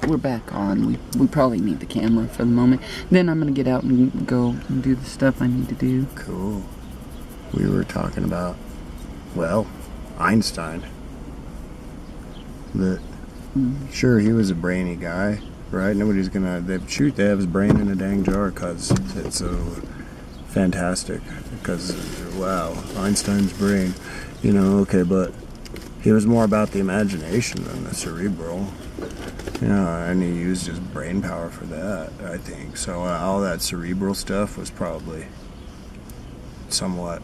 we're back on. We probably need the camera for the moment. Then I'm gonna get out and go and do the stuff I need to do. Cool. We were talking about, well, Einstein. Sure, he was a brainy guy, right? Nobody's gonna shoot to have his brain in a dang jar because it's so fantastic. Because, wow, Einstein's brain, you know, okay, but he was more about the imagination than the cerebral, you know, and he used his brain power for that, I think. So all that cerebral stuff was probably somewhat,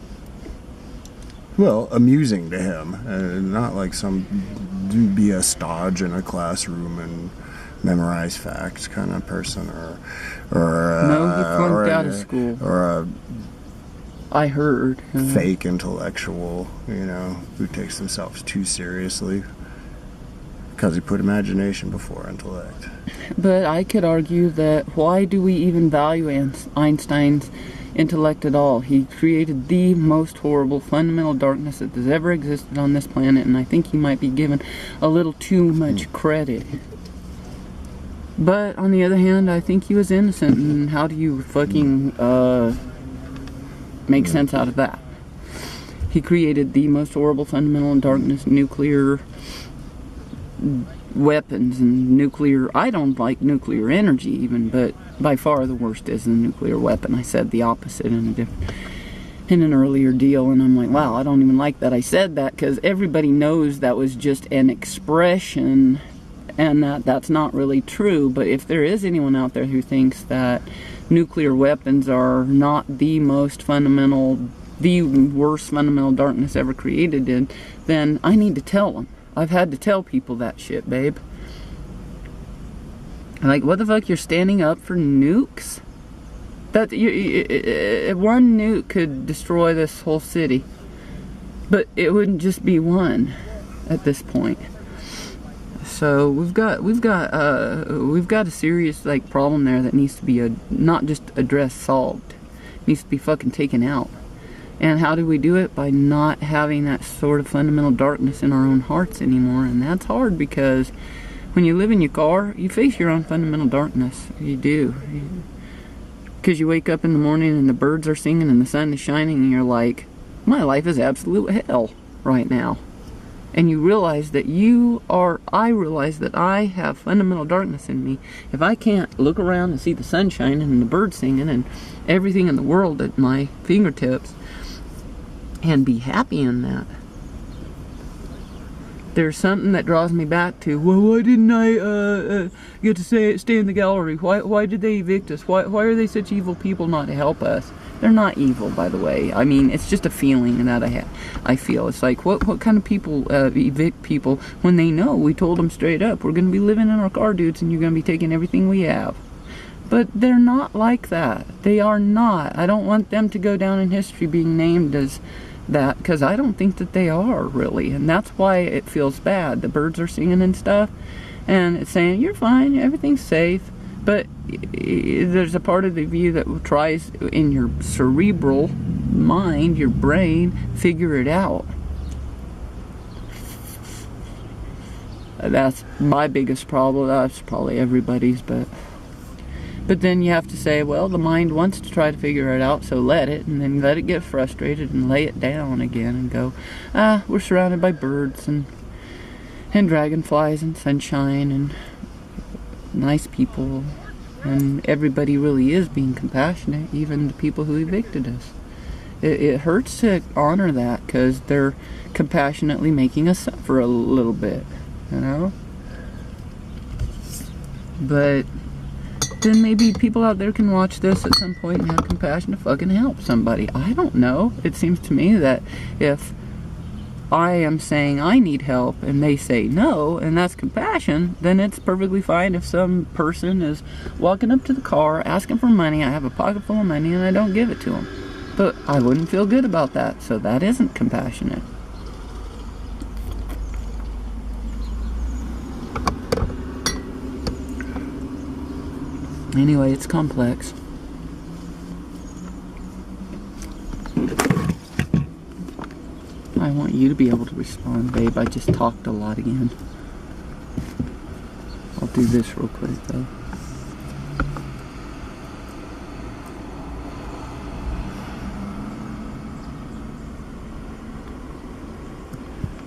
well, amusing to him, not like some be a stodge in a classroom and memorize facts kind of person, or no, he flunked out of school, or I heard fake intellectual, you know, who takes themselves too seriously because he put imagination before intellect. But I could argue that why do we even value Einstein's intellect at all? He created the most horrible fundamental darkness that has ever existed on this planet, and I think he might be given a little too much credit. But on the other hand, I think he was innocent, and how do you fucking make sense out of that? He created the most horrible fundamental darkness, nuclear weapons and nuclear. I don't like nuclear energy even, but by far the worst is the nuclear weapon. I said the opposite in an earlier deal, and I'm like, wow, I don't even like that I said that, because everybody knows that was just an expression and that's not really true. But if there is anyone out there who thinks that nuclear weapons are not the most fundamental, the worst fundamental darkness ever created, then I need to tell them. I've had to tell people that shit, babe. Like, what the fuck? You're standing up for nukes? That one nuke could destroy this whole city, but it wouldn't just be one at this point. So we've got a serious like problem there that needs to be not just addressed, solved. It needs to be fucking taken out. And how do we do it? By not having that sort of fundamental darkness in our own hearts anymore. And that's hard, because when you live in your car, you face your own fundamental darkness. You do. Because you wake up in the morning and the birds are singing and the sun is shining and you're like, my life is absolute hell right now. And you realize that I realize that I have fundamental darkness in me. If I can't look around and see the sun shining and the birds singing and everything in the world at my fingertips, and be happy in that, there's something that draws me back to, well, why didn't I get to stay in the gallery? Why did they evict us? Why are they such evil people not to help us? They're not evil, by the way. I mean, it's just a feeling that I feel. It's like, what kind of people evict people when they know we told them straight up, we're going to be living in our car, dudes, and you're going to be taking everything we have. But they're not like that. They are not. I don't want them to go down in history being named as that, because I don't think that they are, really. And that's why it feels bad. The birds are singing and stuff, and it's saying, you're fine, everything's safe. But there's a part of the view that tries, in your cerebral mind, your brain, figure it out. That's my biggest problem. That's probably everybody's, but then you have to say, well, the mind wants to try to figure it out, so let it, and then let it get frustrated and lay it down again and go, we're surrounded by birds and dragonflies and sunshine and nice people, and everybody really is being compassionate, even the people who evicted us. It hurts to honor that, because they're compassionately making us suffer a little bit, you know? But then maybe people out there can watch this at some point and have compassion to fucking help somebody. I don't know. It seems to me that if I am saying I need help and they say no, and that's compassion, then it's perfectly fine if some person is walking up to the car asking for money, I have a pocket full of money, and I don't give it to them. But I wouldn't feel good about that, so that isn't compassionate. Anyway, it's complex. I want you to be able to respond, babe. I just talked a lot again. I'll do this real quick though.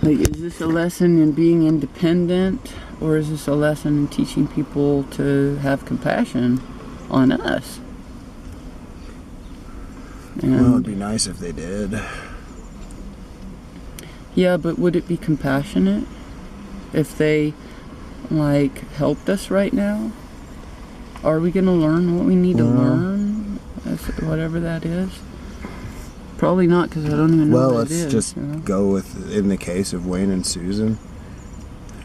Like, is this a lesson in being independent, or is this a lesson in teaching people to have compassion on us? And well, it'd be nice if they did. Yeah, but would it be compassionate if they, like, helped us right now? Are we going to learn what we need to learn, whatever that is? Probably not, because I don't even know Well, what it let's is. just You know? go with, in the case of Wayne and Susan,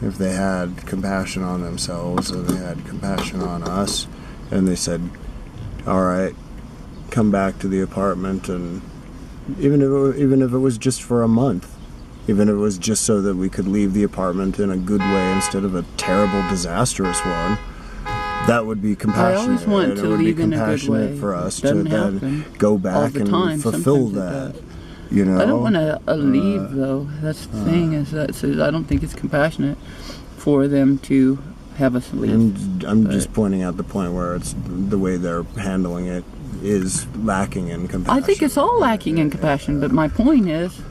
if they had compassion on themselves and they had compassion on us, and they said, all right, come back to the apartment, and even if it was just for a month, even if it was just so that we could leave the apartment in a good way instead of a terrible, disastrous one, that would be compassionate. I always want and to it would be leave in a good compassionate way. for us to Doesn't then happen go back all the and time. fulfill Sometimes it that. does. You know, I don't want to leave, though. That's the thing, is that I don't think it's compassionate for them to have us leave. I'm just pointing out the point where it's the way they're handling it is lacking in compassion. I think it's all lacking in compassion, but my point is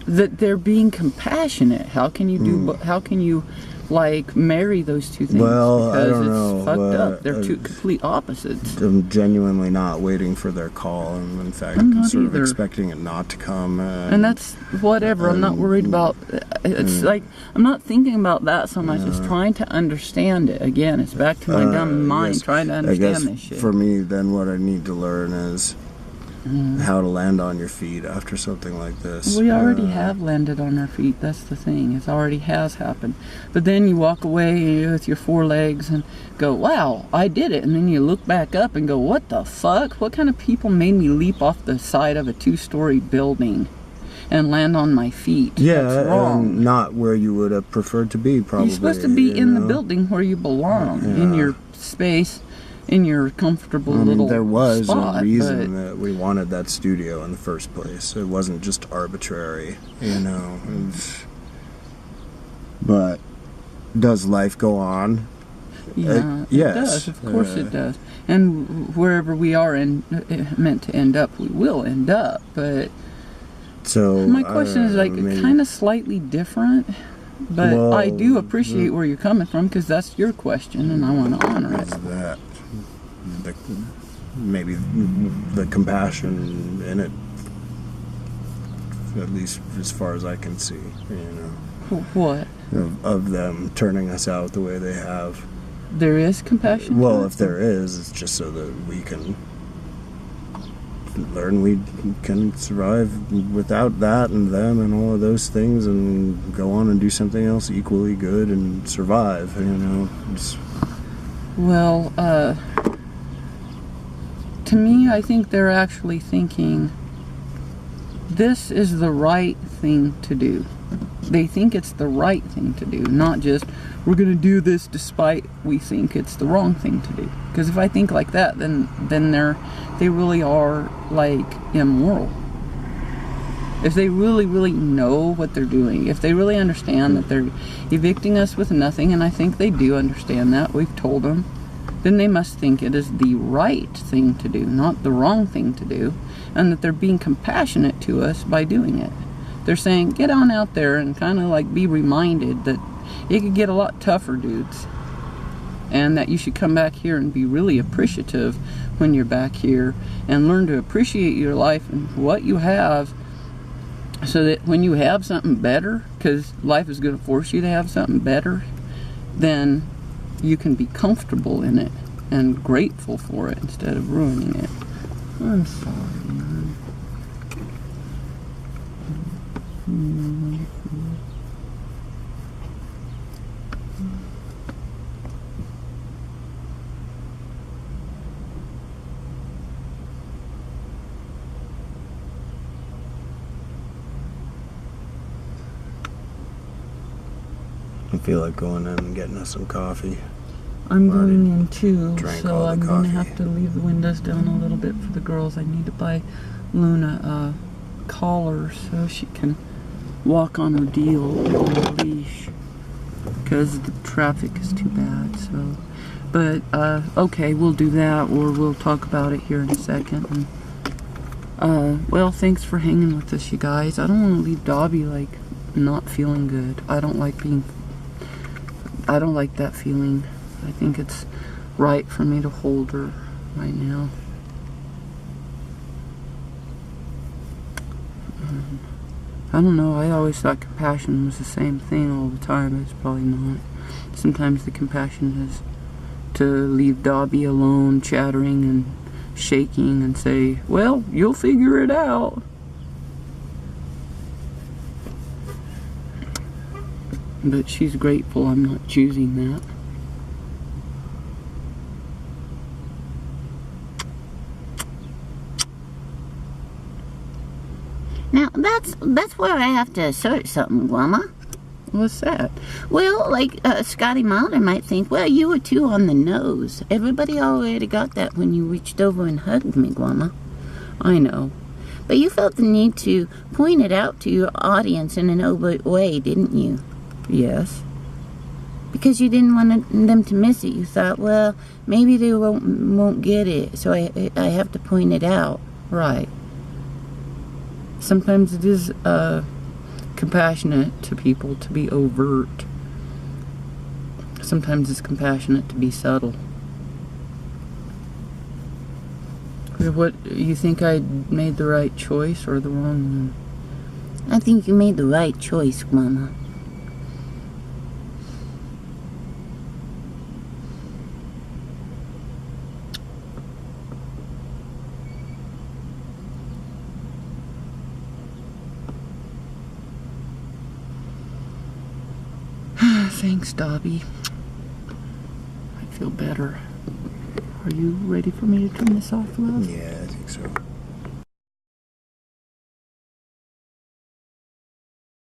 that they're being compassionate. How can you do? How can you, like, marry those two things? Well, I because don't it's know, fucked but up. They're two complete opposites. I'm genuinely not waiting for their call, and in fact, I'm not sort either. of expecting it not to come. And that's whatever. I'm not worried about. It's like I'm not thinking about that so much. It's trying to understand it. Again, it's back to my dumb mind trying to understand this shit. For me, then what I need to learn is how to land on your feet after something like this. We already have landed on our feet. That's the thing. It already has happened. But then you walk away with your 4 legs and go, wow, I did it. And then you look back up and go, what the fuck? What kind of people made me leap off the side of a 2-story building and land on my feet? Yeah, that's wrong. not where you would have preferred to be, probably. You're supposed to be in the building where you belong, in your space, in your comfortable little there was spot, a reason that we wanted that studio in the first place. It wasn't just arbitrary, you know. But does life go on? Yeah, yes. It does. Of course it does. And wherever we are meant to end up, we will end up. But so my question is, like, kind of slightly different. But I do appreciate where you're coming from, because that's your question, and I want to honor it. That maybe the compassion in it, at least as far as I can see, you know. What? Of them turning us out the way they have. There is compassion? Well, if there is, it's just so that we can learn we can survive without that and them and all of those things, and go on and do something else equally good and survive, you know. Well, to me, I think they're actually thinking this is the right thing to do. They think it's the right thing to do, not just we're going to do this despite we think it's the wrong thing to do. Because if I think like that, then they really are, like, immoral. If they really know what they're doing, if they really understand that they're evicting us with nothing, and I think they do understand that, we've told them, then they must think it is the right thing to do, not the wrong thing to do, and that they're being compassionate to us by doing it. They're saying, get on out there and kind of, like, be reminded that it could get a lot tougher, dudes, and that you should come back here and be really appreciative when you're back here, and learn to appreciate your life and what you have, so that when you have something better, because life is going to force you to have something better, then you can be comfortable in it and grateful for it instead of ruining it. I'm sorry, man. I feel like going in and getting us some coffee. I'm going in too, drank so all the I'm going to coffee. have to leave the windows down a little bit for the girls. I need to buy Luna a collar so she can walk on her deal on a leash. because the traffic is too bad. So, but okay, we'll do that, or we'll talk about it here in a second. And, well, thanks for hanging with us, you guys. I don't want to leave Dobby like not feeling good. I don't like that feeling. I think it's right for me to hold her right now. I don't know, I always thought compassion was the same thing all the time. It's probably not. Sometimes the compassion is to leave Dobby alone, chattering and shaking, and say, well, you'll figure it out. But she's grateful I'm not choosing that. Now, that's where I have to assert something, Grandma. What's that? Well, like, Scotty Milder might think, well, you were too on the nose. Everybody already got that when you reached over and hugged me, Grandma. I know. But you felt the need to point it out to your audience in an overt way, didn't you? Yes. Because you didn't want them to miss it. You thought, well, maybe they won't get it, so I have to point it out. Right. Sometimes it is compassionate to people to be overt. Sometimes it's compassionate to be subtle. What, you think I made the right choice or the wrong one? I think you made the right choice, Mama. Thanks, Dobby. I feel better. Are you ready for me to turn this off, love? Yeah, I think so.